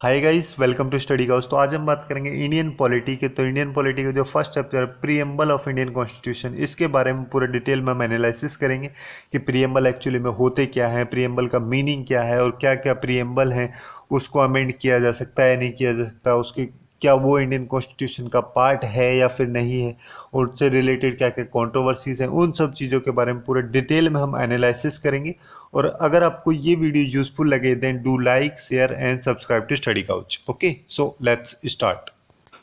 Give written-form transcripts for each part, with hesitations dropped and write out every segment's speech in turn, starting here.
Hi guys, welcome to study couch. तो आज हम बात करेंगे इंडियन पॉलिटी के। तो इंडियन पॉलिटी का जो फर्स्ट चैप्टर है प्रीएम्बल ऑफ इंडियन कॉन्स्टिट्यूशन, इसके बारे में पूरा डिटेल में हम एनालिसिस करेंगे कि प्रीएम्बल एक्चुअली में होते क्या है, प्रीएम्बल का मीनिंग क्या है और क्या क्या प्रीएम्बल है, उसको अमेंड किया जा सकता है या नहीं किया जा सकता, उसकी क्या वो इंडियन कॉन्स्टिट्यूशन का पार्ट है या फिर नहीं है, और उससे रिलेटेड क्या क्या कंट्रोवर्सीज हैं, उन सब चीज़ों के बारे में पूरे डिटेल में हम एनालिसिस करेंगे। और अगर आपको ये वीडियो यूजफुल लगे then do like share and subscribe to study couch. Okay, so let's start.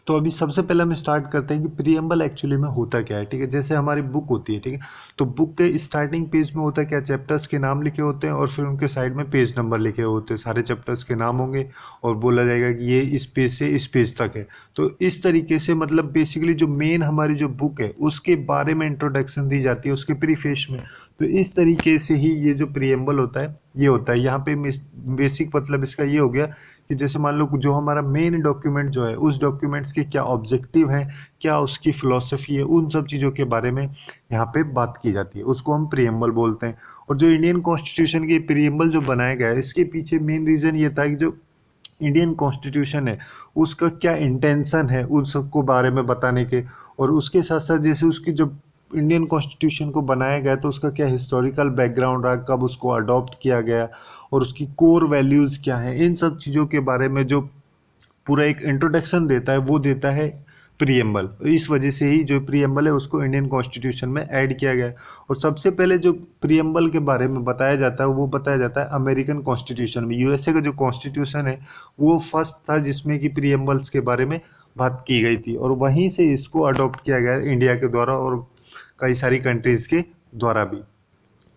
तो अभी सबसे पहले हम स्टार्ट करते हैं कि प्रीएम्बल एक्चुअली में होता क्या है। ठीक है, जैसे हमारी बुक होती है, ठीक है, तो बुक के स्टार्टिंग पेज में होता है क्या, चैप्टर्स के नाम लिखे होते हैं और फिर उनके साइड में पेज नंबर लिखे होते हैं, सारे चैप्टर्स के नाम होंगे और बोला जाएगा कि ये इस पेज से इस पेज तक है। तो इस तरीके से मतलब बेसिकली जो मेन हमारी जो बुक है उसके बारे में इंट्रोडक्शन दी जाती है उसके प्रीफेस में। तो इस तरीके से ही ये जो प्रीएम्बल होता है ये होता है। यहाँ पे बेसिक मतलब इसका ये हो गया कि जैसे मान लो जो हमारा मेन डॉक्यूमेंट जो है उस डॉक्यूमेंट्स के क्या ऑब्जेक्टिव हैं, क्या उसकी फिलॉसफी है, उन सब चीज़ों के बारे में यहाँ पे बात की जाती है, उसको हम प्रीएम्बल बोलते हैं। और जो इंडियन कॉन्स्टिट्यूशन की प्रीएम्बल जो बनाया गया है इसके पीछे मेन रीज़न ये था कि जो इंडियन कॉन्स्टिट्यूशन है उसका क्या इंटेंशन है उन सबको बारे में बताने के। और उसके साथ साथ जैसे उसकी जो इंडियन कॉन्स्टिट्यूशन को बनाया गया तो उसका क्या हिस्टोरिकल बैकग्राउंड रहा, कब उसको अडॉप्ट किया गया और उसकी कोर वैल्यूज़ क्या हैं, इन सब चीज़ों के बारे में जो पूरा एक इंट्रोडक्शन देता है वो देता है प्रीएम्बल। इस वजह से ही जो प्रीएम्बल है उसको इंडियन कॉन्स्टिट्यूशन में ऐड किया गया है। और सबसे पहले जो प्रीएम्बल के बारे में बताया जाता है वो बताया जाता है अमेरिकन कॉन्स्टिट्यूशन में। यूएसए का जो कॉन्स्टिट्यूशन है वो फर्स्ट था जिसमें कि प्रीएम्बल्स के बारे में बात की गई थी और वहीं से इसको अडॉप्ट किया गया है इंडिया के द्वारा और कई सारी कंट्रीज़ के द्वारा भी।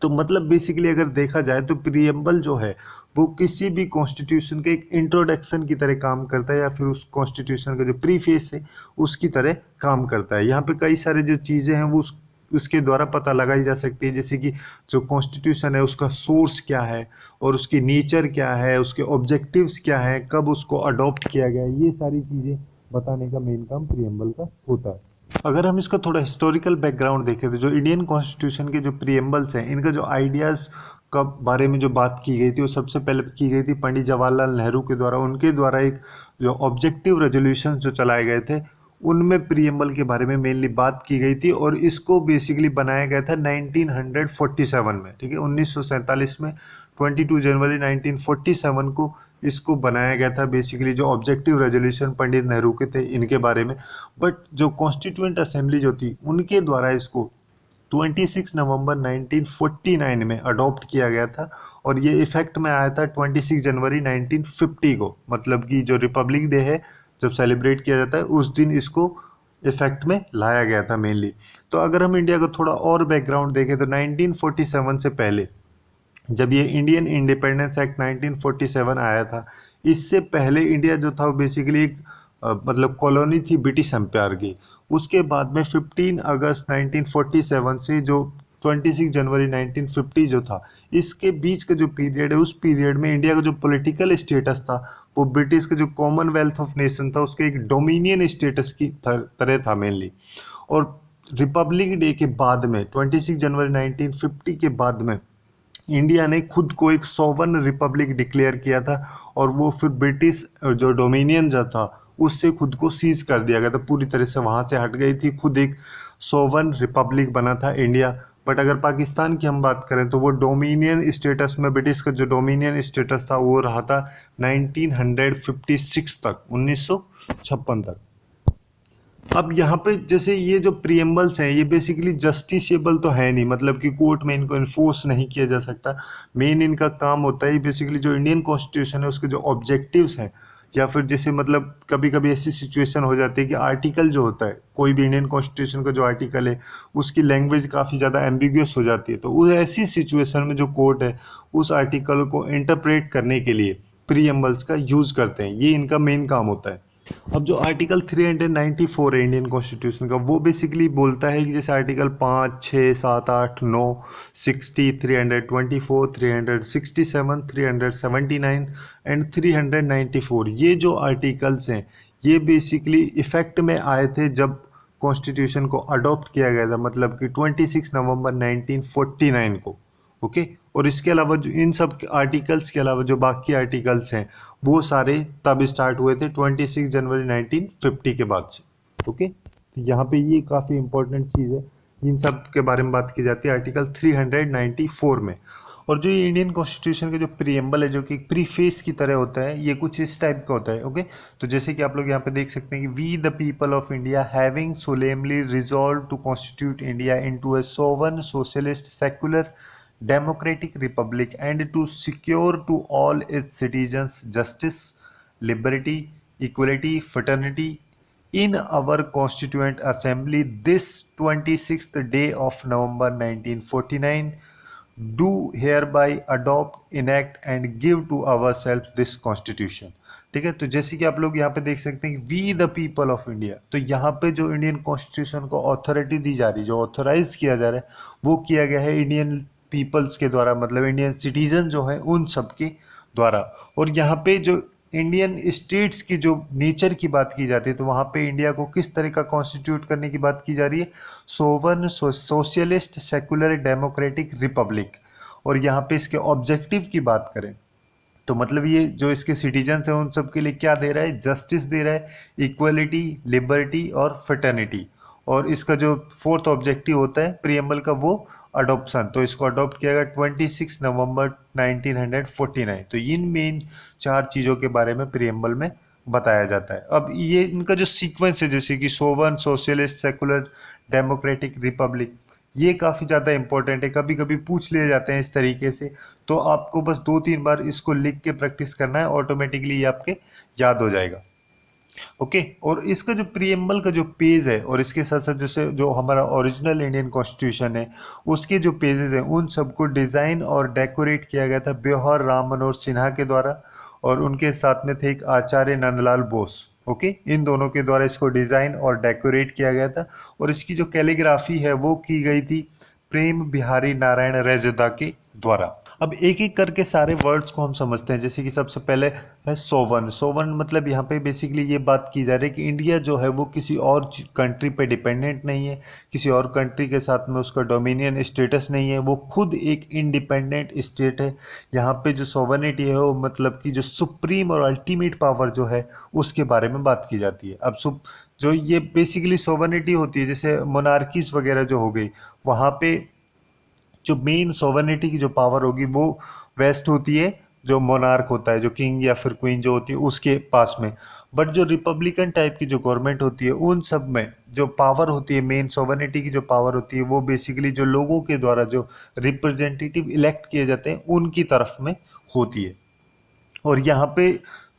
तो मतलब बेसिकली अगर देखा जाए तो प्रीएम्बल जो है वो किसी भी कॉन्स्टिट्यूशन के एक इंट्रोडक्शन की तरह काम करता है या फिर उस कॉन्स्टिट्यूशन का जो प्रीफेस है उसकी तरह काम करता है। यहाँ पे कई सारे जो चीज़ें हैं वो उसके द्वारा पता लगाई जा सकती है, जैसे कि जो कॉन्स्टिट्यूशन है उसका सोर्स क्या है और उसकी नेचर क्या है, उसके ऑब्जेक्टिव्स क्या है, कब उसको अडॉप्ट किया गया है, ये सारी चीज़ें बताने का मेन काम प्रीएम्बल का होता है। अगर हम इसका थोड़ा हिस्टोरिकल बैकग्राउंड देखें तो जो इंडियन कॉन्स्टिट्यूशन के जो प्रीएम्बल्स हैं इनका जो आइडियाज़ का बारे में जो बात की गई थी वो सबसे पहले की गई थी पंडित जवाहरलाल नेहरू के द्वारा। उनके द्वारा एक जो ऑब्जेक्टिव रेजोल्यूशन जो चलाए गए थे उनमें प्रीएम्बल के बारे में मेनली बात की गई थी और इसको बेसिकली बनाया गया था 1947 में। ठीक है, 1947 में 22 जनवरी 1947 को इसको बनाया गया था। बेसिकली जो ऑब्जेक्टिव रेजोल्यूशन पंडित नेहरू के थे इनके बारे में। बट जो कॉन्स्टिट्यूएंट असेंबली जो थी उनके द्वारा इसको 26 नवंबर 1949 में अडॉप्ट किया गया था और ये इफेक्ट में आया था 26 जनवरी 1950 को। मतलब कि जो रिपब्लिक डे है जब सेलिब्रेट किया जाता है उस दिन इसको इफेक्ट में लाया गया था मेनली। तो अगर हम इंडिया का थोड़ा और बैकग्राउंड देखें तो 1947 से पहले जब ये इंडियन इंडिपेंडेंस एक्ट 1947 आया था, इससे पहले इंडिया जो था वो बेसिकली एक मतलब कॉलोनी थी ब्रिटिश एम्पायर की। उसके बाद में 15 अगस्त 1947 से जो 26 जनवरी 1950 जो था, इसके बीच का जो पीरियड है उस पीरियड में इंडिया का जो पॉलिटिकल स्टेटस था वो ब्रिटिश का जो कॉमनवेल्थ ऑफ नेशन था उसके एक डोमिनियन स्टेटस की तरह था मेनली। और रिपब्लिक डे के बाद में 26 जनवरी 1950 के बाद में इंडिया ने खुद को एक सॉवरन रिपब्लिक डिक्लेयर किया था और वो फिर ब्रिटिश जो डोमिनियन जो था उससे खुद को सीज कर दिया गया था, पूरी तरह से वहाँ से हट गई थी, खुद एक सॉवरन रिपब्लिक बना था इंडिया। बट अगर पाकिस्तान की हम बात करें तो वो डोमिनियन स्टेटस में, ब्रिटिश का जो डोमिनियन स्टेटस था वो रहा था 1956 तक, 1956 तक। अब यहाँ पे जैसे ये जो प्रीएम्बल्स हैं ये बेसिकली जस्टिसेबल तो है नहीं, मतलब कि कोर्ट में इनको इन्फोर्स नहीं किया जा सकता। मेन इनका काम होता है बेसिकली जो इंडियन कॉन्स्टिट्यूशन है उसके जो ऑब्जेक्टिव्स हैं, या फिर जैसे मतलब कभी कभी ऐसी सिचुएशन हो जाती है कि आर्टिकल जो होता है कोई भी इंडियन कॉन्स्टिट्यूशन का जो आर्टिकल है उसकी लैंग्वेज काफ़ी ज़्यादा एम्बिग्यूअस हो जाती है, तो उस ऐसी सिचुएशन में जो कोर्ट है उस आर्टिकल को इंटरप्रेट करने के लिए प्रीएम्बल्स का यूज़ करते हैं, ये इनका मेन काम होता है। अब जो आर्टिकल 394 है इंडियन कॉन्स्टिट्यूशन का वो बेसिकली बोलता है कि जैसे आर्टिकल 5, 6, 7, 8, 9, 60, 324, 367, 379 एंड 394, ये जो आर्टिकल्स हैं ये बेसिकली इफेक्ट में आए थे जब कॉन्स्टिट्यूशन को अडॉप्ट किया गया था, मतलब कि 26 नवंबर 1949 को। ओके। और इसके अलावा जो इन सब आर्टिकल्स के अलावा जो बाकी आर्टिकल्स हैं वो सारे तब स्टार्ट हुए थे 26 जनवरी 1950 के बाद से। ओके, तो यहाँ पे ये काफ़ी इंपॉर्टेंट चीज़ है, इन सब के बारे में बात की जाती है आर्टिकल 394 में। और जो ये इंडियन कॉन्स्टिट्यूशन का जो प्रीएम्बल है, जो कि प्रीफेस की तरह होता है, ये कुछ इस टाइप का होता है। ओके, तो जैसे कि आप लोग यहाँ पे देख सकते हैं कि we the people of India having solemnly resolved to constitute India into a sovereign socialist secular democratic republic and to secure to all its citizens justice, liberty, equality, fraternity in our constituent assembly this 26th day of November 1949 do hereby adopt, enact and give to ourselves this constitution। ठीक है, तो जैसे कि आप लोग यहाँ पे देख सकते हैं कि we the people of India, तो यहाँ पे जो इंडियन कॉन्स्टिट्यूशन को अथॉरिटी दी जा रही है, जो ऑथोराइज किया जा रहा है, वो किया गया है इंडियन पीपल्स के द्वारा, मतलब इंडियन सिटीजन जो है उन सब के द्वारा। और यहाँ पे जो इंडियन स्टेट्स की जो नेचर की बात की जाती है, तो वहाँ पे इंडिया को किस तरह का कॉन्स्टिट्यूट करने की बात की जा रही है, सोवन सोशलिस्ट सेकुलर डेमोक्रेटिक रिपब्लिक। और यहाँ पे इसके ऑब्जेक्टिव की बात करें तो मतलब ये जो इसके सिटीजन्स हैं उन सब के लिए क्या दे रहा है, जस्टिस दे रहा है, इक्वलिटी, लिबर्टी और फ्रेटर्निटी। और इसका जो फोर्थ ऑब्जेक्टिव होता है प्रीएम्बल का, वो अडॉप्शन। तो इसको अडॉप्ट किया गया 26 नवंबर 1949। तो इन मेन चार चीज़ों के बारे में प्रीएम्बल में बताया जाता है। अब ये इनका जो सीक्वेंस है, जैसे कि सोवन सोशलिस्ट सेकुलर डेमोक्रेटिक रिपब्लिक, ये काफ़ी ज़्यादा इंपॉर्टेंट है, कभी कभी पूछ लिए जाते हैं इस तरीके से। तो आपको बस 2-3 बार इसको लिख के प्रैक्टिस करना है, ऑटोमेटिकली ये आपके याद हो जाएगा। ओके, और इसका जो प्रीएम्बल का जो पेज है और इसके साथ साथ जैसे जो हमारा ओरिजिनल इंडियन कॉन्स्टिट्यूशन है उसके जो पेजेस हैं उन सबको डिज़ाइन और डेकोरेट किया गया था ब्योहर राम मनोहर सिन्हा के द्वारा, और उनके साथ में थे एक आचार्य नंदलाल बोस। ओके, इन दोनों के द्वारा इसको डिज़ाइन और डेकोरेट किया गया था। और इसकी जो कैलीग्राफी है वो की गई थी प्रेम बिहारी नारायण रैजदा के द्वारा। अब एक एक करके सारे वर्ड्स को हम समझते हैं। जैसे कि सबसे पहले है सोवन। सोवन मतलब यहाँ पे बेसिकली ये बात की जा रही है कि इंडिया जो है वो किसी और कंट्री पे डिपेंडेंट नहीं है, किसी और कंट्री के साथ में उसका डोमिनियन स्टेटस नहीं है, वो खुद एक इंडिपेंडेंट स्टेट है। यहाँ पे जो सोवनिटी है वो मतलब कि जो सुप्रीम और अल्टीमेट पावर जो है उसके बारे में बात की जाती है। अब जो ये बेसिकली सोवनिटी होती है, जैसे मोनार्कीज वगैरह जो हो गई, वहाँ पे जो मेन सोवर्निटी की जो पावर होगी वो वेस्ट होती है, जो मोनार्क होता है, जो किंग या फिर क्वीन जो होती है उसके पास में। बट जो रिपब्लिकन टाइप की जो गवर्नमेंट होती है उन सब में जो पावर होती है, मेन सोवर्निटी की जो पावर होती है, वो बेसिकली जो लोगों के द्वारा जो रिप्रेजेंटेटिव इलेक्ट किए जाते हैं उनकी तरफ में होती है। और यहाँ पे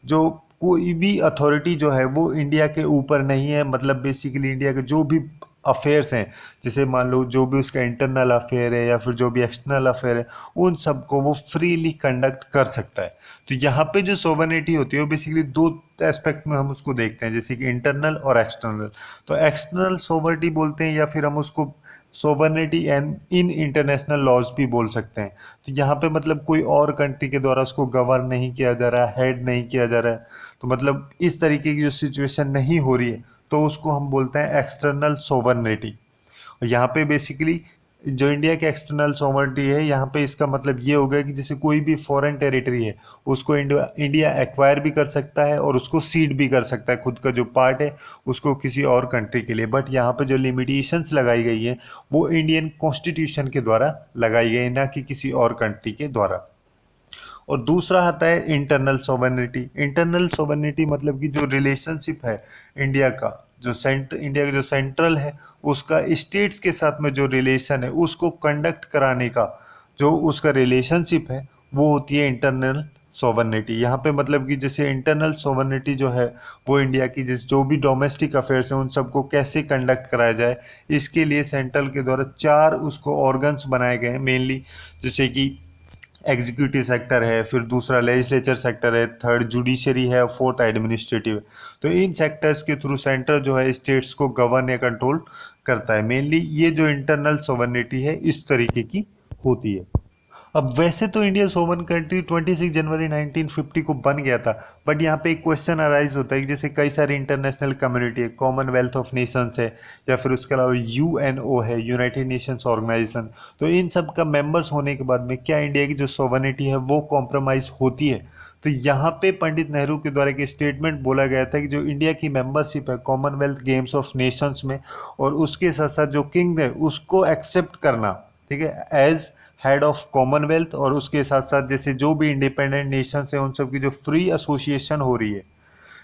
जो कोई भी अथॉरिटी जो है वो इंडिया के ऊपर नहीं है, मतलब बेसिकली इंडिया के जो भी अफेयर्स हैं, जैसे मान लो जो भी उसका इंटरनल अफेयर है या फिर जो भी एक्सटर्नल अफेयर है, उन सबको वो फ्रीली कंडक्ट कर सकता है। तो यहाँ पे जो सोवर्निटी होती है वो बेसिकली दो एस्पेक्ट में हम उसको देखते हैं, जैसे कि इंटरनल और एक्सटर्नल। तो एक्सटर्नल सोवर्निटी बोलते हैं या फिर हम उसको sovereignty and in international laws भी बोल सकते हैं। तो यहाँ पे मतलब कोई और कंट्री के द्वारा उसको गवर्न नहीं किया जा रहा है, हेड नहीं किया जा रहा है, तो मतलब इस तरीके की जो सिचुएशन नहीं हो रही है, तो उसको हम बोलते हैं एक्सटर्नल सोवर्निटी। और यहाँ पे बेसिकली जो इंडिया के एक्सटर्नल सोवर्निटी है, यहाँ पे इसका मतलब ये हो गया कि जैसे कोई भी फॉरेन टेरिटरी है उसको इंडिया एक्वायर भी कर सकता है और उसको सीड भी कर सकता है, खुद का जो पार्ट है उसको किसी और कंट्री के लिए। बट यहाँ पे जो लिमिटेशंस लगाई गई है वो इंडियन कॉन्स्टिट्यूशन के द्वारा लगाई गई है, ना कि किसी और कंट्री के द्वारा। और दूसरा आता है इंटरनल सोवर्निटी। इंटरनल सोवर्निटी मतलब कि जो रिलेशनशिप है इंडिया का, जो इंडिया का जो सेंट्रल है उसका स्टेट्स के साथ में जो रिलेशन है उसको कंडक्ट कराने का जो उसका रिलेशनशिप है वो होती है इंटरनल सोवर्निटी। यहाँ पे मतलब कि जैसे इंटरनल सोवर्निटी जो है वो इंडिया की जो भी डोमेस्टिक अफेयर्स हैं उन सबको कैसे कंडक्ट कराया जाए, इसके लिए सेंट्रल के द्वारा 4 उसको ऑर्गन्स बनाए गए हैं मेनली। जैसे कि एग्जीक्यूटिव सेक्टर है, फिर दूसरा लेजिस्लेचर सेक्टर है, थर्ड जुडिशरी है और फोर्थ एडमिनिस्ट्रेटिव है। तो इन सेक्टर्स के थ्रू सेंटर जो है स्टेट्स को गवर्न या कंट्रोल करता है। मेनली ये जो इंटरनल सोवर्निटी है इस तरीके की होती है। अब वैसे तो इंडिया सोवन कंट्री 26 जनवरी 1950 को बन गया था, बट यहाँ पे एक क्वेश्चन अराइज होता है कि जैसे कई सारी इंटरनेशनल कम्युनिटी है, कॉमनवेल्थ ऑफ नेशंस है, या फिर उसके अलावा यूएनओ है, यूनाइटेड नेशंस ऑर्गेनाइजेशन, तो इन सब का मेंबर्स होने के बाद में क्या इंडिया की जो सोवनिटी है वो कॉम्प्रोमाइज होती है? तो यहाँ पे पंडित नेहरू के द्वारा एक स्टेटमेंट बोला गया था कि जो इंडिया की मेंबरशिप है कॉमनवेल्थ गेम्स ऑफ नेशंस में, और उसके साथ साथ जो किंग है उसको एक्सेप्ट करना, ठीक है, एज हेड ऑफ कॉमनवेल्थ, और उसके साथ साथ जैसे जो भी इंडिपेंडेंट नेशंस हैं उन सब की जो फ्री एसोसिएशन हो रही है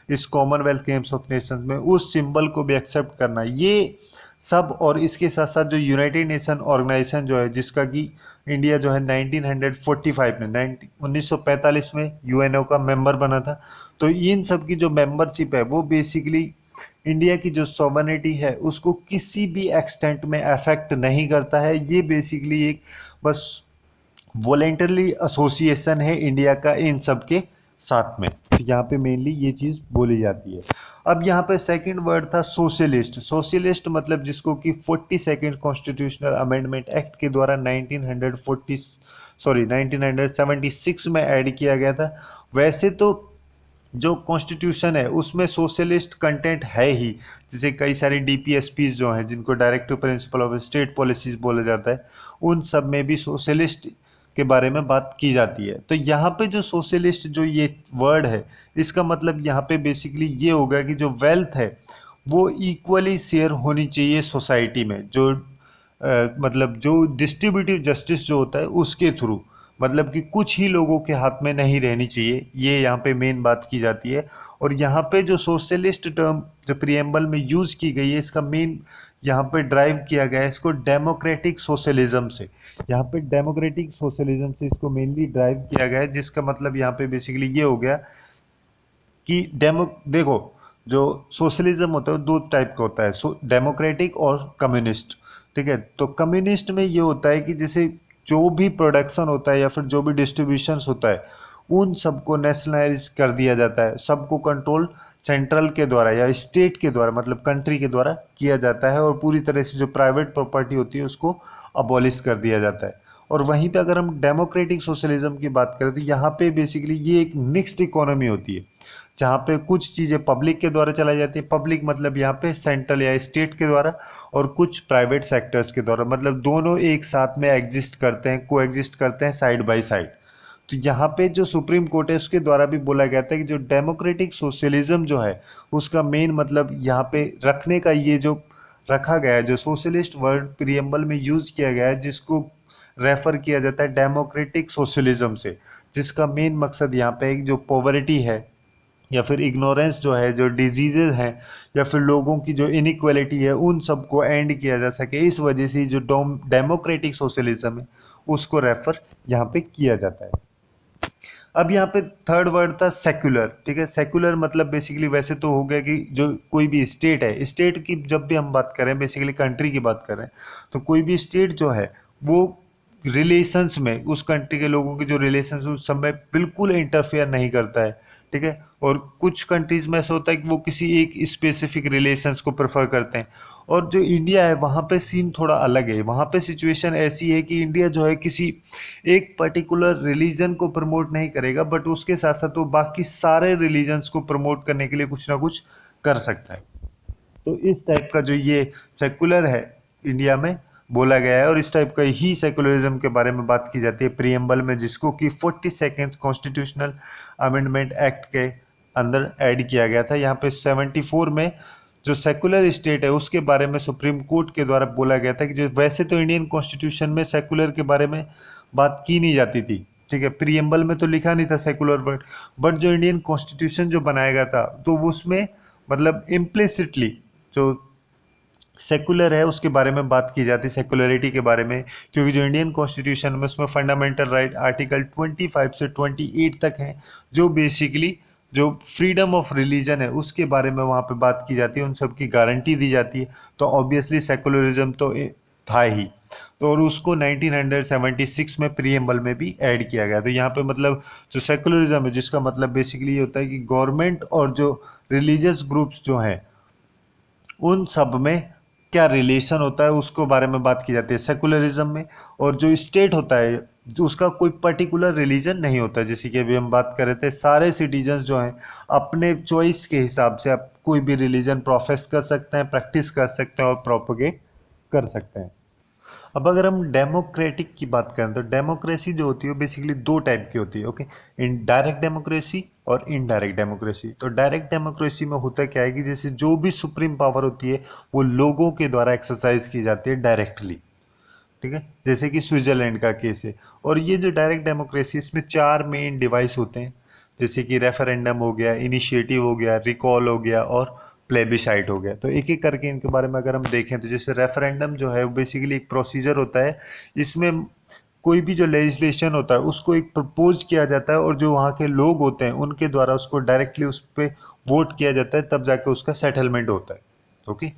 इस कॉमनवेल्थ गेम्स ऑफ नेशंस में, उस सिंबल को भी एक्सेप्ट करना, ये सब, और इसके साथ साथ जो यूनाइटेड नेशन ऑर्गेनाइजेशन जो है जिसका कि इंडिया जो है 1945 में 1945 में यूएनओ का मेंबर बना था, तो इन सब की जो मेंबरशिप है वो बेसिकली इंडिया की जो सॉवरेनिटी है उसको किसी भी एक्सटेंट में अफेक्ट नहीं करता है। ये बेसिकली एक बस वॉलेंटरली एसोसिएशन है इंडिया का इन सब के साथ में, तो यहाँ पे मेनली ये चीज़ बोली जाती है। अब यहाँ पे सेकंड वर्ड था सोशलिस्ट। सोशलिस्ट मतलब जिसको कि 42nd कॉन्स्टिट्यूशनल अमेंडमेंट एक्ट के द्वारा 1976 में ऐड किया गया था। वैसे तो जो कॉन्स्टिट्यूशन है उसमें सोशलिस्ट कंटेंट है ही, जैसे कई सारी डीपीएसपीज जो हैं जिनको directive principle of state policies बोला जाता है, उन सब में भी सोशलिस्ट के बारे में बात की जाती है। तो यहाँ पे जो सोशलिस्ट जो ये वर्ड है इसका मतलब यहाँ पे बेसिकली ये होगा कि जो वेल्थ है वो इक्वली शेयर होनी चाहिए सोसाइटी में, जो मतलब जो डिस्ट्रीब्यूटिव जस्टिस जो होता है उसके थ्रू, मतलब कि कुछ ही लोगों के हाथ में नहीं रहनी चाहिए, ये यहाँ पे मेन बात की जाती है। और यहाँ पे जो सोशलिस्ट टर्म जो प्रियम्बल में यूज़ की गई है इसका मेन यहाँ पे ड्राइव किया गया है इसको डेमोक्रेटिक सोशलिज्म से। यहाँ पे डेमोक्रेटिक सोशलिज्म से इसको मेनली ड्राइव किया गया है, जिसका मतलब यहाँ पे बेसिकली ये हो गया कि देखो, जो सोशलिज्म होता है वो दो टाइप का होता है, डेमोक्रेटिक और कम्युनिस्ट। ठीक है, तो कम्युनिस्ट में ये होता है कि जैसे जो भी प्रोडक्शन होता है या फिर जो भी डिस्ट्रीब्यूशन होता है उन सबको नेशनलाइज कर दिया जाता है, सबको कंट्रोल सेंट्रल के द्वारा या स्टेट के द्वारा मतलब कंट्री के द्वारा किया जाता है, और पूरी तरह से जो प्राइवेट प्रॉपर्टी होती है उसको अबॉलिश कर दिया जाता है। और वहीं पे अगर हम डेमोक्रेटिक सोशलिज्म की बात करें तो यहाँ पे बेसिकली ये एक मिक्स्ड इकोनॉमी होती है, जहाँ पे कुछ चीज़ें पब्लिक के द्वारा चलाई जाती है, पब्लिक मतलब यहाँ पे सेंट्रल या स्टेट के द्वारा, और कुछ प्राइवेट सेक्टर्स के द्वारा, मतलब दोनों एक साथ में एग्जिस्ट करते हैं, को एग्जिस्ट करते हैं साइड बाय साइड। तो यहाँ पे जो सुप्रीम कोर्ट है उसके द्वारा भी बोला गया था कि जो डेमोक्रेटिक सोशलिज्म जो है उसका मेन मतलब यहाँ पे रखने का ये जो रखा गया है, जो सोशलिस्ट वर्ड प्रियम्बल में यूज़ किया गया है जिसको रेफर किया जाता है डेमोक्रेटिक सोशलिज्म से, जिसका मेन मकसद यहाँ पे एक जो पॉवर्टी है या फिर इग्नोरेंस जो है, जो डिजीजेज हैं, या फिर लोगों की जो इनइक्वालिटी है उन सबको एंड किया जा सके, इस वजह से जो डेमोक्रेटिक सोशलिज्म है उसको रेफर यहाँ पे किया जाता है। अब यहाँ पे थर्ड वर्ड था सेक्युलर। ठीक है, सेक्युलर मतलब बेसिकली वैसे तो हो गया कि जो कोई भी स्टेट है, स्टेट की जब भी हम बात करें बेसिकली कंट्री की बात करें, तो कोई भी स्टेट जो है वो रिलेशंस में उस कंट्री के लोगों के जो रिलेशंस उस समय बिल्कुल इंटरफेयर नहीं करता है। ठीक है, और कुछ कंट्रीज में ऐसा होता है कि वो किसी एक स्पेसिफिक रिलेशंस को प्रेफर करते हैं, और जो इंडिया है वहाँ पे सीन थोड़ा अलग है। वहाँ पे सिचुएशन ऐसी है कि इंडिया जो है किसी एक पर्टिकुलर रिलीजन को प्रमोट नहीं करेगा, बट उसके साथ साथ वो बाकी सारे रिलीजन्स को प्रमोट करने के लिए कुछ ना कुछ कर सकता है। तो इस टाइप का जो ये सेकुलर है इंडिया में बोला गया है, और इस टाइप का ही सेकुलरिज्म के बारे में बात की जाती है प्रियम्बल में, जिसको कि 42nd कॉन्स्टिट्यूशनल अमेंडमेंट एक्ट के अंदर ऐड किया गया था। यहाँ पे 74 में जो सेकुलर स्टेट है उसके बारे में सुप्रीम कोर्ट के द्वारा बोला गया था कि जो वैसे तो इंडियन कॉन्स्टिट्यूशन में सेकुलर के बारे में बात की नहीं जाती थी, ठीक है, प्रियम्बल में तो लिखा नहीं था सेकुलर वर्ड, बट जो इंडियन कॉन्स्टिट्यूशन जो बनाया गया था तो उसमें मतलब इम्प्लिसिटली जो सेकुलर है उसके बारे में बात की जाती है, सेकुलरिटी के बारे में, क्योंकि जो इंडियन कॉन्स्टिट्यूशन में उसमें फंडामेंटल राइट आर्टिकल 25 से 28 तक हैं, जो बेसिकली जो फ्रीडम ऑफ रिलीजन है उसके बारे में वहाँ पे बात की जाती है, उन सब की गारंटी दी जाती है। तो ऑब्वियसली सेकुलरिज्म तो था ही, तो और उसको 1976 में प्रीएम्बल में भी ऐड किया गया। तो यहाँ पे मतलब जो सेकुलरिज्म है जिसका मतलब बेसिकली ये होता है कि गवर्नमेंट और जो रिलीजियस ग्रुप्स जो हैं उन सब में क्या रिलेशन होता है उसको बारे में बात की जाती है सेकुलरिज्म में। और जो स्टेट होता है जो उसका कोई पर्टिकुलर रिलीजन नहीं होता। जैसे कि अभी हम बात कर रहे थे, सारे सिटीजन्स जो हैं अपने चॉइस के हिसाब से आप कोई भी रिलीजन प्रोफेस कर सकते हैं, प्रैक्टिस कर सकते हैं और प्रोपोगेट कर सकते हैं। अब अगर हम डेमोक्रेटिक की बात करें तो डेमोक्रेसी जो होती है बेसिकली दो टाइप की होती है। ओके, इन डायरेक्ट डेमोक्रेसी और इनडायरेक्ट डेमोक्रेसी। तो डायरेक्ट डेमोक्रेसी में होता क्या है कि जैसे जो भी सुप्रीम पावर होती है वो लोगों के द्वारा एक्सरसाइज की जाती है डायरेक्टली। ठीक है, जैसे कि स्विट्जरलैंड का केस है। और ये जो डायरेक्ट डेमोक्रेसी, इसमें चार मेन डिवाइस होते हैं, जैसे कि रेफरेंडम हो गया, इनिशिएटिव हो गया, रिकॉल हो गया और प्लेबिसाइट हो गया। तो एक एक करके इनके बारे में अगर हम देखें तो जैसे रेफरेंडम जो है वो बेसिकली एक प्रोसीजर होता है। इसमें कोई भी जो लेजिस्लेशन होता है उसको एक प्रपोज किया जाता है और जो वहाँ के लोग होते हैं उनके द्वारा उसको डायरेक्टली उस पर वोट किया जाता है, तब जाके उसका सेटलमेंट होता है। ओके,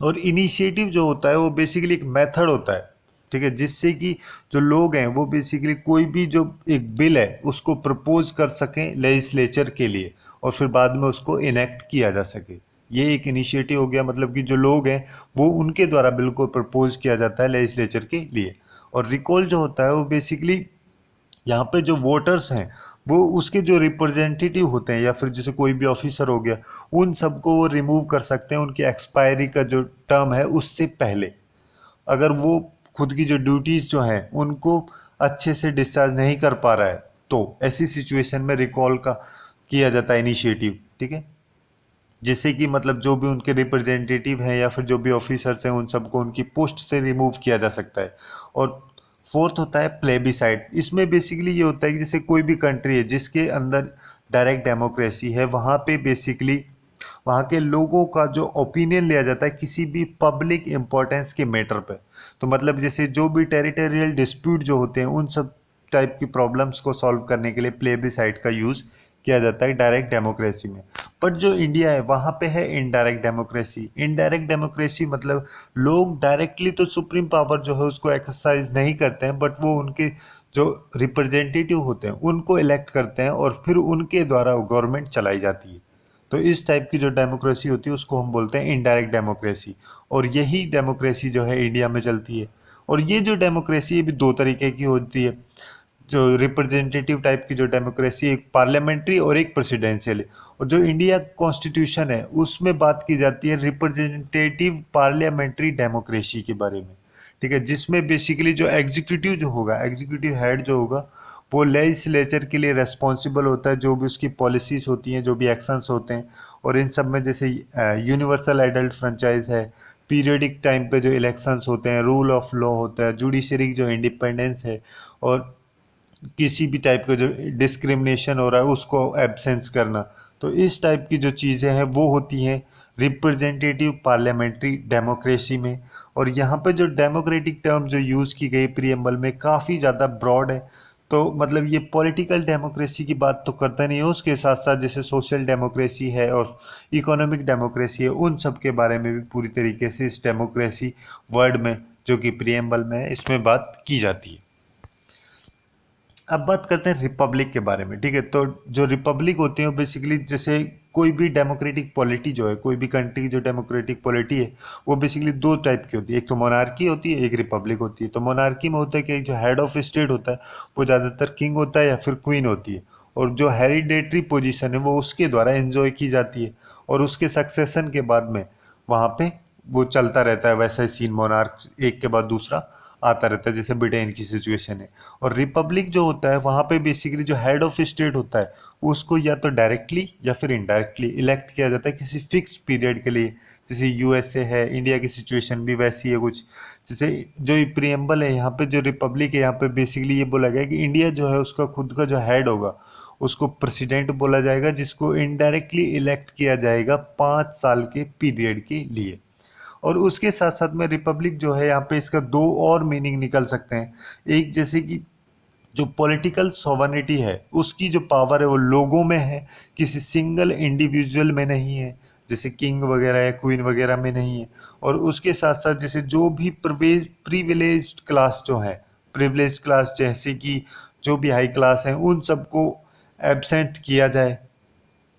और इनिशिएटिव जो होता है वो बेसिकली एक मेथड होता है, ठीक है, जिससे कि जो लोग हैं वो बेसिकली कोई भी जो एक बिल है उसको प्रपोज कर सकें लेजिस्लेचर के लिए और फिर बाद में उसको इनेक्ट किया जा सके। ये एक इनिशिएटिव हो गया, मतलब कि जो लोग हैं वो उनके द्वारा बिल को प्रपोज किया जाता है लेजिस्लेचर के लिए। और रिकॉल जो होता है वो बेसिकली यहाँ पे जो वोटर्स हैं वो उसके जो रिप्रेजेंटेटिव होते हैं या फिर जैसे कोई भी ऑफिसर हो गया, उन सबको वो रिमूव कर सकते हैं उनकी एक्सपायरी का जो टर्म है उससे पहले, अगर वो खुद की जो ड्यूटीज जो हैं उनको अच्छे से डिस्चार्ज नहीं कर पा रहा है तो ऐसी सिचुएशन में रिकॉल का किया जाता है इनिशिएटिव। ठीक है, जिससे कि मतलब जो भी उनके रिप्रेजेंटेटिव हैं या फिर जो भी ऑफिसर्स हैं उन सबको उनकी पोस्ट से रिमूव किया जा सकता है। और फोर्थ होता है प्लेबिसाइड। इसमें बेसिकली ये होता है कि जैसे कोई भी कंट्री है जिसके अंदर डायरेक्ट डेमोक्रेसी है, वहाँ पे बेसिकली वहाँ के लोगों का जो ओपिनियन लिया जाता है किसी भी पब्लिक इम्पोर्टेंस के मैटर पे। तो मतलब जैसे जो भी टेरिटोरियल डिस्प्यूट जो होते हैं उन सब टाइप की प्रॉब्लम्स को सॉल्व करने के लिए प्लेबिसाइड का यूज़ किया जाता है डायरेक्ट डेमोक्रेसी में। बट जो इंडिया है वहाँ पे है इनडायरेक्ट डेमोक्रेसी। इनडायरेक्ट डेमोक्रेसी मतलब लोग डायरेक्टली तो सुप्रीम पावर जो है उसको एक्सरसाइज नहीं करते हैं, बट वो उनके जो रिप्रेजेंटेटिव होते हैं उनको इलेक्ट करते हैं और फिर उनके द्वारा गवर्नमेंट चलाई जाती है। तो इस टाइप की जो डेमोक्रेसी होती है उसको हम बोलते हैं इनडायरेक्ट डेमोक्रेसी। और यही डेमोक्रेसी जो है इंडिया में चलती है। और ये जो डेमोक्रेसी है भी दो तरीके की होती है। जो रिप्रेजेंटेटिव टाइप की जो डेमोक्रेसी, एक पार्लियामेंट्री और एक प्रेसिडेंशियल है। और जो इंडिया कॉन्स्टिट्यूशन है उसमें बात की जाती है रिप्रेजेंटेटिव पार्लियामेंट्री डेमोक्रेसी के बारे में। ठीक है, जिसमें बेसिकली जो एग्जीक्यूटिव जो होगा, एग्जीक्यूटिव हेड जो होगा वो लेजिस्लेचर के लिए रेस्पॉन्सिबल होता है, जो भी उसकी पॉलिसीज होती हैं, जो भी एक्शंस होते हैं। और इन सब में जैसे यूनिवर्सल एडल्ट फ्रेंचाइज है, पीरियडिक टाइम पे जो इलेक्शंस होते हैं, रूल ऑफ लॉ होता है, जुडिशरी की जो इंडिपेंडेंस है, और किसी भी टाइप का जो डिस्क्रिमिनेशन हो रहा है उसको एब्सेंस करना। तो इस टाइप की जो चीज़ें हैं वो होती हैं रिप्रेजेंटेटिव पार्लियामेंट्री डेमोक्रेसी में। और यहाँ पे जो डेमोक्रेटिक टर्म जो यूज़ की गई प्रीएम्बल में काफ़ी ज़्यादा ब्रॉड है। तो मतलब ये पॉलिटिकल डेमोक्रेसी की बात तो करता नहीं है, उसके साथ साथ जैसे सोशल डेमोक्रेसी है और इकोनॉमिक डेमोक्रेसी है, उन सब के बारे में भी पूरी तरीके से इस डेमोक्रेसी वर्ड में जो कि प्रीएम्बल में है इसमें बात की जाती है। अब बात करते हैं रिपब्लिक के बारे में। ठीक है, तो जो रिपब्लिक होती है वो बेसिकली जैसे कोई भी डेमोक्रेटिक पॉलिटी जो है, कोई भी कंट्री की जो डेमोक्रेटिक पॉलिटी है वो बेसिकली दो टाइप की होती है, एक तो मोनार्की होती है, एक रिपब्लिक होती है। तो मोनार्की में होता है कि जो हेड ऑफ स्टेट होता है वो ज़्यादातर किंग होता है या फिर क्वीन होती है, और जो हेरिडेटरी पोजिशन है वो उसके द्वारा एंजॉय की जाती है। और उसके सक्सेशन के बाद में वहाँ पे वो चलता रहता है, वैसा ही सीन मोनार्क एक के बाद दूसरा आता रहता है, जैसे ब्रिटेन की सिचुएशन है। और रिपब्लिक जो होता है वहाँ पे बेसिकली जो हेड ऑफ स्टेट होता है उसको या तो डायरेक्टली या फिर इनडायरेक्टली इलेक्ट किया जाता है किसी फिक्स पीरियड के लिए। जैसे यूएसए है, इंडिया की सिचुएशन भी वैसी है कुछ। जैसे जो ये प्रियम्बल है यहाँ पे जो रिपब्लिक है यहाँ पे बेसिकली ये बोला गया है कि इंडिया जो है उसका खुद का जो हेड होगा उसको प्रेसिडेंट बोला जाएगा, जिसको इनडायरेक्टली इलेक्ट किया जाएगा 5 साल के पीरियड के लिए। और उसके साथ साथ में रिपब्लिक जो है यहाँ पे इसका दो और मीनिंग निकल सकते हैं। एक जैसे कि जो पॉलिटिकल सॉवरेनिटी है उसकी जो पावर है वो लोगों में है, किसी सिंगल इंडिविजुअल में नहीं है, जैसे किंग वगैरह या क्वीन वगैरह में नहीं है। और उसके साथ साथ जैसे जो भी प्रिविलेज्ड क्लास जो है, प्रिविलेज क्लास जैसे कि जो भी हाई क्लास हैं उन सबको एब्सेंट किया जाए।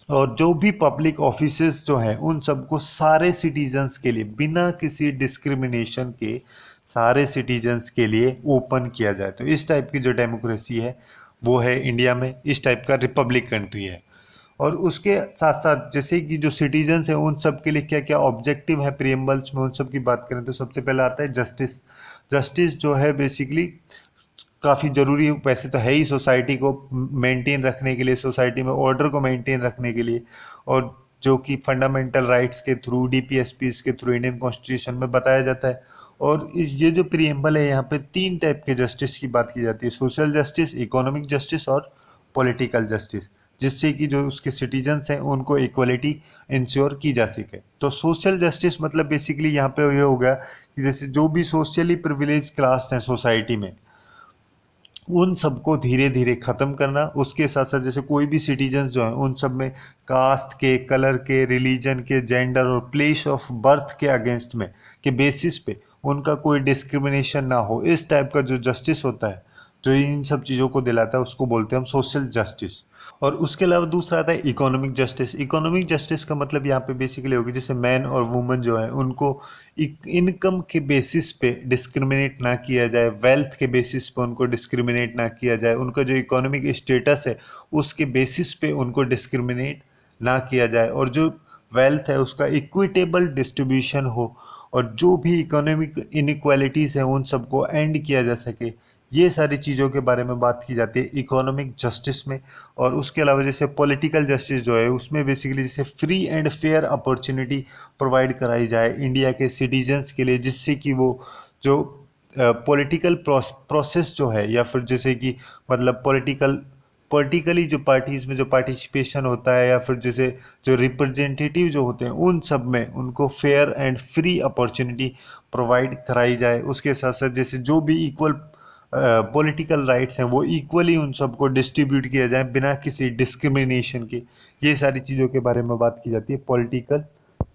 और जो भी पब्लिक ऑफिसेस जो हैं उन सबको सारे सिटीजन्स के लिए बिना किसी डिस्क्रिमिनेशन के सारे सिटीजन्स के लिए ओपन किया जाए। तो इस टाइप की जो डेमोक्रेसी है वो है इंडिया में, इस टाइप का रिपब्लिक कंट्री है। और उसके साथ साथ जैसे कि जो सिटीजन्स हैं उन सब के लिए क्या क्या ऑब्जेक्टिव है प्रियम्बल्स में, उन सब की बात करें तो सबसे पहले आता है जस्टिस। जस्टिस जो है बेसिकली काफ़ी ज़रूरी, वैसे तो है ही सोसाइटी को मेंटेन रखने के लिए, सोसाइटी में ऑर्डर को मेंटेन रखने के लिए, और जो कि फंडामेंटल राइट्स के थ्रू, डीपीएसपीस के थ्रू इंडियन कॉन्स्टिट्यूशन में बताया जाता है। और ये जो प्रियम्बल है यहाँ पे तीन टाइप के जस्टिस की बात की जाती है, सोशल जस्टिस, इकोनॉमिक जस्टिस और पॉलिटिकल जस्टिस, जिससे कि जो उसके सिटीजन्स हैं उनको इक्वलिटी इंश्योर की जा सके। तो सोशल जस्टिस मतलब बेसिकली यहाँ पे ये हो गया कि जैसे जो भी सोशली प्रिविलेज क्लास हैं सोसाइटी में, उन सबको धीरे धीरे ख़त्म करना। उसके साथ साथ जैसे कोई भी सिटीजन्स जो हैं उन सब में कास्ट के, कलर के, रिलीजन के, जेंडर और प्लेस ऑफ बर्थ के अगेंस्ट में के बेसिस पे उनका कोई डिस्क्रिमिनेशन ना हो, इस टाइप का जो जस्टिस होता है, जो इन सब चीज़ों को दिलाता है, उसको बोलते हैं हम सोशल जस्टिस। और उसके अलावा दूसरा आता है इकोनॉमिक जस्टिस। इकोनॉमिक जस्टिस का मतलब यहाँ पे बेसिकली होगी जैसे मैन और वुमेन जो है उनको इनकम के बेसिस पे डिस्क्रिमिनेट ना किया जाए, वेल्थ के बेसिस पे उनको डिस्क्रिमिनेट ना किया जाए, उनका जो इकोनॉमिक स्टेटस है उसके बेसिस पे उनको डिस्क्रिमिनेट ना किया जाए, और जो वेल्थ है उसका इक्विटेबल डिस्ट्रीब्यूशन हो, और जो भी इकोनॉमिक इनक्वालिटीज़ हैं उन सबको एंड किया जा सके। ये सारी चीज़ों के बारे में बात की जाती है इकोनॉमिक जस्टिस में। और उसके अलावा जैसे पॉलिटिकल जस्टिस जो है उसमें बेसिकली जैसे free and fair opportunity provide कराई जाए इंडिया के सिटीजन्स के लिए, जिससे कि वो जो पॉलिटिकल प्रोसेस जो है, या फिर जैसे कि मतलब पॉलिटिकली जो पार्टीज में जो पार्टिसिपेशन होता है, या फिर जैसे जो रिप्रेजेंटेटिव जो होते हैं उन सब में उनको fair and free opportunity provide कराई जाए। उसके साथ साथ जैसे जो भी इक्वल पॉलिटिकल राइट्स हैं वो इक्वली उन सबको डिस्ट्रीब्यूट किया जाए बिना किसी डिस्क्रिमिनेशन के। ये सारी चीज़ों के बारे में बात की जाती है पॉलिटिकल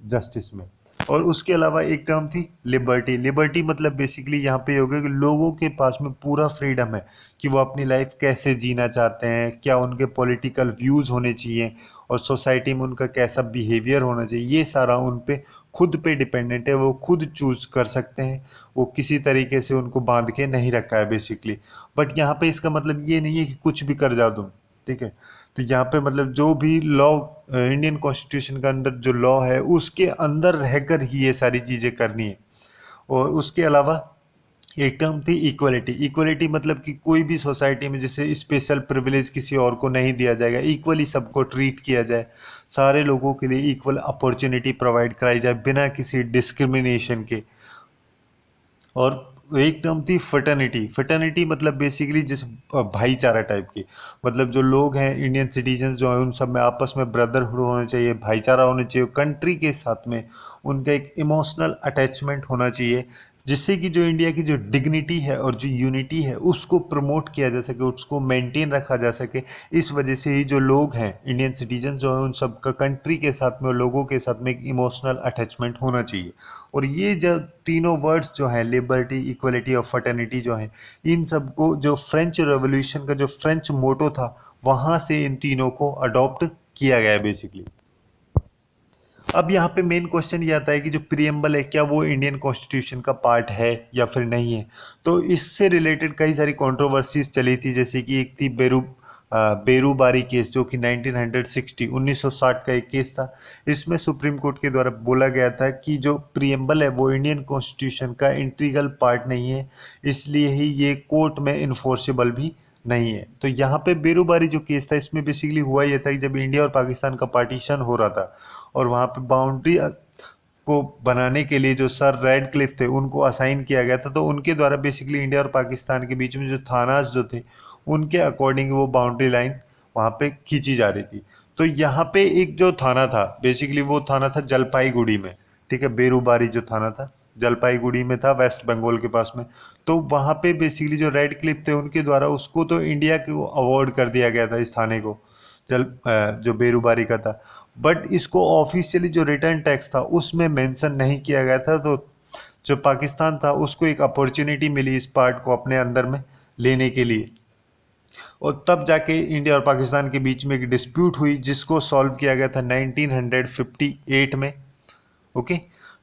जस्टिस में। और उसके अलावा एक टर्म थी लिबर्टी। लिबर्टी मतलब बेसिकली यहाँ पे ये हो गया कि लोगों के पास में पूरा फ्रीडम है कि वो अपनी लाइफ कैसे जीना चाहते हैं, क्या उनके पॉलिटिकल व्यूज़ होने चाहिए, और सोसाइटी में उनका कैसा बिहेवियर होना चाहिए, ये सारा उन पे खुद पे डिपेंडेंट है, वो खुद चूज कर सकते हैं। वो किसी तरीके से उनको बांध के नहीं रखा है बेसिकली। बट यहाँ पे इसका मतलब ये नहीं है कि कुछ भी कर जाओ तुम, ठीक है। तो यहाँ पे मतलब जो भी लॉ, इंडियन कॉन्स्टिट्यूशन के अंदर जो लॉ है उसके अंदर रहकर ही ये सारी चीज़ें करनी है। और उसके अलावा एक टर्म थी इक्वलिटी। इक्वलिटी मतलब कि कोई भी सोसाइटी में जैसे स्पेशल प्रिविलेज किसी और को नहीं दिया जाएगा, इक्वली सबको ट्रीट किया जाए, सारे लोगों के लिए इक्वल अपॉर्चुनिटी प्रोवाइड कराई जाए बिना किसी डिस्क्रिमिनेशन के। और एक टर्म थी फर्टर्निटी। फर्टर्निटी मतलब बेसिकली जिस भाईचारा टाइप की, मतलब जो लोग हैं इंडियन सिटीजन जो हैं उन सब में आपस में ब्रदरहुड होना चाहिए, भाईचारा होना चाहिए, कंट्री के साथ में उनका एक इमोशनल अटैचमेंट होना चाहिए, जिससे कि जो इंडिया की जो डिग्निटी है और जो यूनिटी है उसको प्रमोट किया जा सके, उसको मेंटेन रखा जा सके। इस वजह से ही जो लोग हैं इंडियन सिटीजन जो हैं उन सब का कंट्री के साथ में और लोगों के साथ में एक इमोशनल अटैचमेंट होना चाहिए। और ये जो तीनों वर्ड्स जो हैं लिबर्टी, इक्वलिटी और फर्टर्निटी जो हैं, इन सबको जो फ्रेंच रेवोल्यूशन का जो फ्रेंच मोटो था वहाँ से इन तीनों को अडॉप्ट किया गया है बेसिकली। अब यहाँ पे मेन क्वेश्चन ये आता है कि जो प्रियम्बल है क्या वो इंडियन कॉन्स्टिट्यूशन का पार्ट है या फिर नहीं है। तो इससे रिलेटेड कई सारी कंट्रोवर्सीज चली थी, जैसे कि एक थी बेरूबारी केस, जो कि 1960 का एक केस था। इसमें सुप्रीम कोर्ट के द्वारा बोला गया था कि जो प्रियम्बल है वो इंडियन कॉन्स्टिट्यूशन का इंटीग्रल पार्ट नहीं है, इसलिए ही ये कोर्ट में इन्फोर्सेबल भी नहीं है। तो यहाँ पे बेरूबारी जो केस था इसमें बेसिकली हुआ ये था कि जब इंडिया और पाकिस्तान का पार्टीशन हो रहा था और वहाँ पे बाउंड्री को बनाने के लिए जो सर रेड क्लिफ थे उनको असाइन किया गया था, तो उनके द्वारा बेसिकली इंडिया और पाकिस्तान के बीच में जो थानाज जो थे उनके अकॉर्डिंग वो बाउंड्री लाइन वहाँ पे खींची जा रही थी। तो यहाँ पे एक जो थाना था बेसिकली वो थाना था जलपाईगुड़ी में, ठीक है। बेरूबारी जो थाना था जलपाईगुड़ी में था, वेस्ट बंगाल के पास में। तो वहाँ पे बेसिकली जो रेड क्लिफ थे उनके द्वारा उसको तो इंडिया को अवॉर्ड कर दिया गया था इस थाने को, जो बेरूबारी का था। बट इसको ऑफिशियली जो रिटर्न टैक्स था उसमें मेंशन नहीं किया गया था, तो जो पाकिस्तान था उसको एक अपॉर्चुनिटी मिली इस पार्ट को अपने अंदर में लेने के लिए। और तब जाके इंडिया और पाकिस्तान के बीच में एक डिस्प्यूट हुई जिसको सॉल्व किया गया था 1958 में, ओके।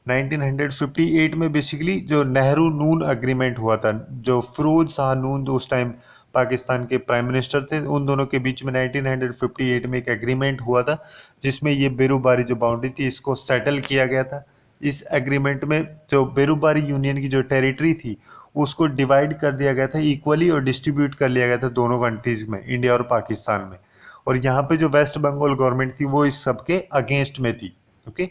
1958 में बेसिकली जो नेहरू नून अग्रीमेंट हुआ था, जो फिरोज शाह नून जो उस टाइम पाकिस्तान के प्राइम मिनिस्टर थे, उन दोनों के बीच में 1958 में एक एग्रीमेंट हुआ था, जिसमें ये बेरूबारी जो बाउंड्री थी इसको सेटल किया गया था। इस एग्रीमेंट में जो बेरूबारी यूनियन की जो टेरिटरी थी उसको डिवाइड कर दिया गया था इक्वली और डिस्ट्रीब्यूट कर लिया गया था दोनों कंट्रीज में, इंडिया और पाकिस्तान में। और यहाँ पे जो वेस्ट बंगाल गवर्नमेंट थी वो इस सब के अगेंस्ट में थी। ओके,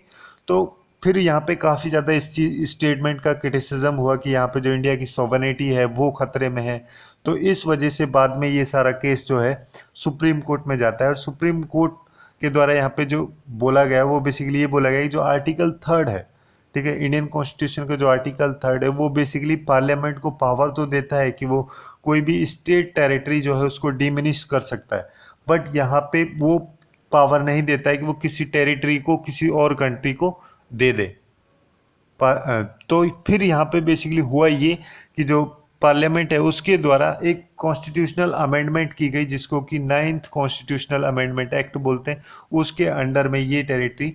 तो फिर यहाँ पे काफ़ी ज़्यादा इस चीज स्टेटमेंट का क्रिटिसिज्म हुआ कि यहाँ पे जो इंडिया की सॉवरेनिटी है वो खतरे में है। तो इस वजह से बाद में ये सारा केस जो है सुप्रीम कोर्ट में जाता है, और सुप्रीम कोर्ट के द्वारा यहाँ पे जो बोला गया वो बेसिकली ये बोला गया कि जो आर्टिकल 3 है, ठीक है, इंडियन कॉन्स्टिट्यूशन का जो आर्टिकल 3 है वो बेसिकली पार्लियामेंट को पावर तो देता है कि वो कोई भी स्टेट टेरिटरी जो है उसको डिमिनिश कर सकता है, बट यहाँ पे वो पावर नहीं देता है कि वो किसी टेरिटरी को किसी और कंट्री को दे दे। तो फिर यहाँ पे बेसिकली हुआ ये कि जो पार्लियामेंट है उसके द्वारा एक कॉन्स्टिट्यूशनल अमेंडमेंट की गई, जिसको कि 9th कॉन्स्टिट्यूशनल अमेंडमेंट एक्ट बोलते हैं। उसके अंडर में ये टेरिटरी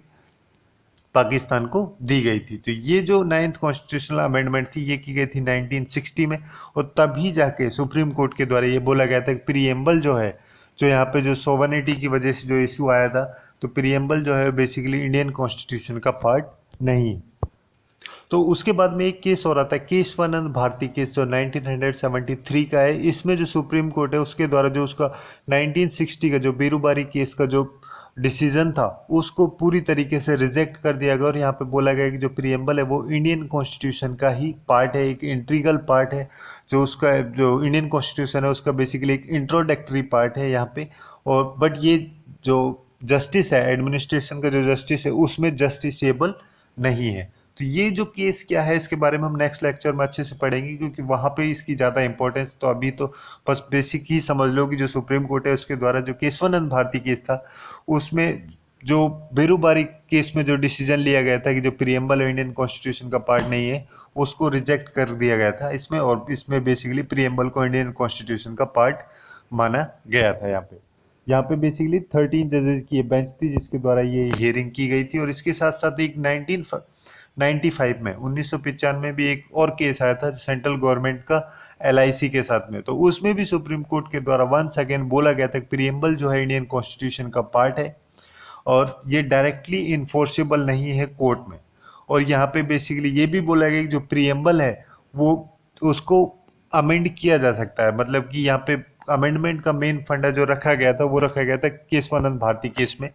पाकिस्तान को दी गई थी। तो ये जो 9th कॉन्स्टिट्यूशनल अमेंडमेंट थी ये की गई थी 1960 में, और तभी जाके सुप्रीम कोर्ट के द्वारा ये बोला गया था कि प्रीएम्बल जो है, जो यहाँ पे जो सोवर्निटी की वजह से जो इशू आया था, तो प्रीएम्बल जो है बेसिकली इंडियन कॉन्स्टिट्यूशन का पार्ट नहीं है। तो उसके बाद में एक केस हो रहा था, केशवानंद भारती केस, जो 1973 का है। इसमें जो सुप्रीम कोर्ट है उसके द्वारा जो उसका 1960 का जो बेरूबारी केस का जो डिसीजन था उसको पूरी तरीके से रिजेक्ट कर दिया गया, और यहाँ पे बोला गया कि जो प्रीएम्बल है वो इंडियन कॉन्स्टिट्यूशन का ही पार्ट है, एक इंट्रीगल पार्ट है। जो उसका जो इंडियन कॉन्स्टिट्यूशन है उसका बेसिकली एक इंट्रोडक्टरी पार्ट है यहाँ पे। और बट ये जो जस्टिस है, एडमिनिस्ट्रेशन का जो जस्टिस है उसमें जस्टिसेबल नहीं है। तो ये जो केस क्या है इसके बारे में हम नेक्स्ट लेक्चर में अच्छे से पढ़ेंगे, क्योंकि वहाँ पे इसकी ज़्यादा इंपॉर्टेंस, तो अभी तो बस बेसिक ही समझ लो कि जो सुप्रीम कोर्ट है उसके द्वारा जो केशवानंद भारती केस था उसमें जो बेरूबारी केस में जो डिसीजन लिया गया था कि जो प्रीएम्बल इंडियन कॉन्स्टिट्यूशन का पार्ट नहीं है उसको रिजेक्ट कर दिया गया था इसमें, और इसमें बेसिकली प्रीएम्बल को इंडियन कॉन्स्टिट्यूशन का पार्ट माना गया था। यहाँ पे बेसिकली 13 जजेस की बेंच थी जिसके द्वारा ये हियरिंग की गई थी। और इसके साथ साथ एक 1995 में 1995 में भी एक और केस आया था सेंट्रल गवर्नमेंट का एलआईसी के साथ में। तो उसमें भी सुप्रीम कोर्ट के द्वारा वंस अगेन बोला गया था कि प्रीएम्बल जो है इंडियन कॉन्स्टिट्यूशन का पार्ट है और ये डायरेक्टली इन्फोर्सेबल नहीं है कोर्ट में। और यहाँ पे बेसिकली ये भी बोला गया कि जो प्रीएम्बल है वो उसको अमेंड किया जा सकता है, मतलब कि यहाँ पे अमेंडमेंट का मेन फंडा जो रखा गया था वो रखा गया था केशवानंद भारती केस में,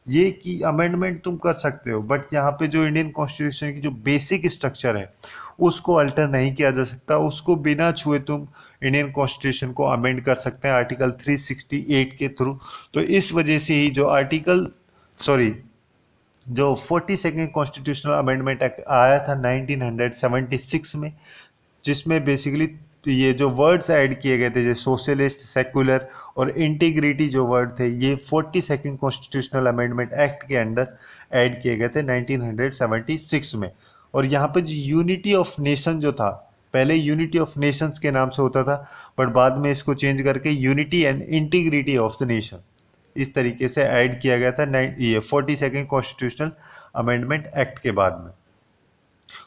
ये कि अमेंडमेंट तुम कर सकते हो, बट यहाँ पे जो इंडियन कॉन्स्टिट्यूशन की जो बेसिक स्ट्रक्चर है उसको अल्टर नहीं किया जा सकता, उसको बिना छुए तुम इंडियन कॉन्स्टिट्यूशन को अमेंड कर सकते हैं आर्टिकल 368 के थ्रू। तो इस वजह से ही जो जो 42nd कॉन्स्टिट्यूशनल अमेंडमेंट एक्ट आया था 1976 में, जिसमें बेसिकली ये जो वर्ड्स ऐड किए गए थे जैसे सोशलिस्ट, सेकुलर और इंटीग्रिटी जो वर्ड थे ये 42nd कॉन्स्टिट्यूशनल अमेंडमेंट एक्ट के अंडर ऐड किए गए थे 1976 में। और यहाँ पे जो यूनिटी ऑफ नेशन जो था, पहले यूनिटी ऑफ नेशंस के नाम से होता था, बट बाद में इसको चेंज करके unity and integrity of the nation इस तरीके से ऐड किया गया था ये 42nd कॉन्स्टिट्यूशनल अमेंडमेंट एक्ट के बाद में।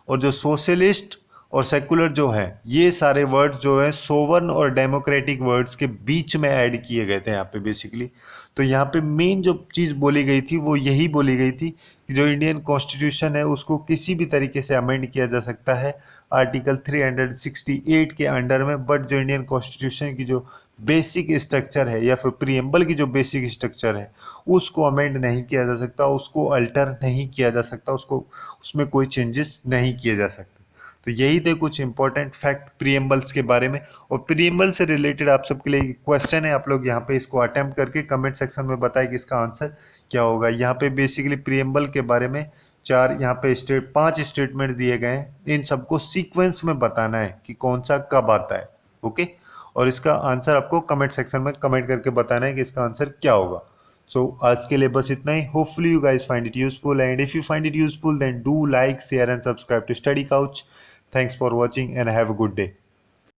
और जो सोशलिस्ट और सेकुलर जो है ये सारे वर्ड्स जो है सोवर्न और डेमोक्रेटिक वर्ड्स के बीच में ऐड किए गए थे यहाँ पे बेसिकली। तो यहाँ पे मेन जो चीज़ बोली गई थी वो यही बोली गई थी कि जो इंडियन कॉन्स्टिट्यूशन है उसको किसी भी तरीके से अमेंड किया जा सकता है आर्टिकल 368 के अंडर में, बट जो इंडियन कॉन्स्टिट्यूशन की जो बेसिक स्ट्रक्चर है या फिर प्रीएम्बल की जो बेसिक स्ट्रक्चर है उसको अमेंड नहीं किया जा सकता, उसको अल्टर नहीं किया जा सकता, उसको उसमें कोई चेंजेस नहीं किए जा सकते। तो यही थे कुछ इंपॉर्टेंट फैक्ट प्रीएम्बल्स के बारे में। और प्रीएम्बल से रिलेटेड आप सबके लिए क्वेश्चन है, आप लोग यहाँ पे इसको अटेम्प्ट करके कमेंट सेक्शन में बताएं कि इसका आंसर क्या होगा। यहाँ पे बेसिकली प्रीएम्बल के बारे में यहाँ पे 5 स्टेटमेंट दिए गए हैं, इन सबको सीक्वेंस में बताना है कि कौन सा कब आता है। ओके, और इसका आंसर आपको कमेंट सेक्शन में कमेंट करके बताना है कि इसका आंसर क्या होगा। So आज के लिए बस इतना ही। Hopefully you guys find it useful, and if you find it useful then do like, share and subscribe to Study Couch. Thanks for watching and have a good day.